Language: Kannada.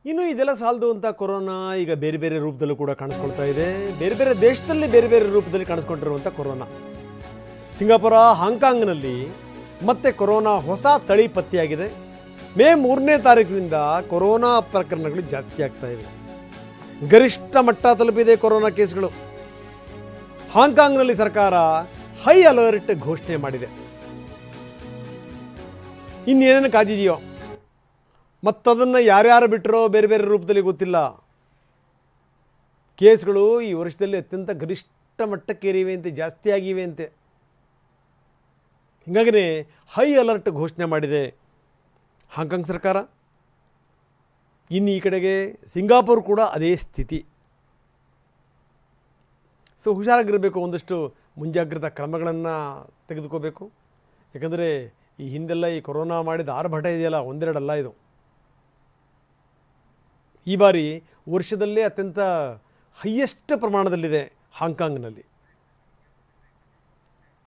ಇನ್ನು ಇದೆಲ್ಲ ಸಾಲದು ಅಂತ ಕೊರೋನಾ ಈಗ ಬೇರೆ ಬೇರೆ ರೂಪದಲ್ಲೂ ಕೂಡ ಕಾಣಿಸ್ಕೊಳ್ತಾ ಇದೆ. ಬೇರೆ ಬೇರೆ ದೇಶದಲ್ಲಿ ಬೇರೆ ಬೇರೆ ರೂಪದಲ್ಲಿ ಕಾಣಿಸ್ಕೊಂಡಿರುವಂಥ ಕೊರೋನಾ. ಸಿಂಗಾಪುರ, ಹಾಂಗ್ಕಾಂಗ್ನಲ್ಲಿ ಮತ್ತೆ ಕೊರೋನಾ ಹೊಸ ತಳಿ ಪತ್ತೆಯಾಗಿದೆ. ಮೇ 3ನೇ ತಾರೀಕಿನಿಂದ ಕೊರೋನಾ ಪ್ರಕರಣಗಳು ಜಾಸ್ತಿ ಆಗ್ತಾ ಇವೆ. ಗರಿಷ್ಠ ಮಟ್ಟ ತಲುಪಿದೆ ಕೊರೋನಾ ಕೇಸ್ಗಳು. ಹಾಂಗ್ಕಾಂಗ್ನಲ್ಲಿ ಸರ್ಕಾರ ಹೈ ಅಲರ್ಟ್ ಘೋಷಣೆ ಮಾಡಿದೆ. ಇನ್ನೇನೇನು ಕಾದಿದೆಯೋ ಮತ್ತದನ್ನು ಯಾರ್ಯಾರು ಬಿಟ್ಟರೋ ಬೇರೆ ಬೇರೆ ರೂಪದಲ್ಲಿ ಗೊತ್ತಿಲ್ಲ. ಕೇಸ್ಗಳು ಈ ವರ್ಷದಲ್ಲಿ ಅತ್ಯಂತ ಗರಿಷ್ಠ ಮಟ್ಟಕ್ಕೇರಿವೆ ಅಂತೆ, ಜಾಸ್ತಿ ಆಗಿವೆ ಅಂತೆ. ಹೀಗಾಗಿಯೇ ಹೈ ಅಲರ್ಟ್ ಘೋಷಣೆ ಮಾಡಿದೆ ಹಾಂಗ್ಕಾಂಗ್ ಸರ್ಕಾರ. ಇನ್ನು ಈ ಕಡೆಗೆ ಸಿಂಗಾಪುರ್ ಕೂಡ ಅದೇ ಸ್ಥಿತಿ. ಸೊ ಹುಷಾರಾಗಿರಬೇಕು, ಒಂದಷ್ಟು ಮುಂಜಾಗ್ರತಾ ಕ್ರಮಗಳನ್ನು ತೆಗೆದುಕೋಬೇಕು. ಯಾಕಂದರೆ ಈ ಹಿಂದೆಲ್ಲ ಈ ಕೊರೋನಾ ಮಾಡಿದ ಆರ್ಭಟ ಇದೆಯಲ್ಲ, ಒಂದೆರಡಲ್ಲ ಇದು. ಈ ಬಾರಿ ವರ್ಷದಲ್ಲೇ ಅತ್ಯಂತ ಹೈಯೆಸ್ಟ್ ಪ್ರಮಾಣದಲ್ಲಿದೆ ಹಾಂಗ್ಕಾಂಗ್ನಲ್ಲಿ.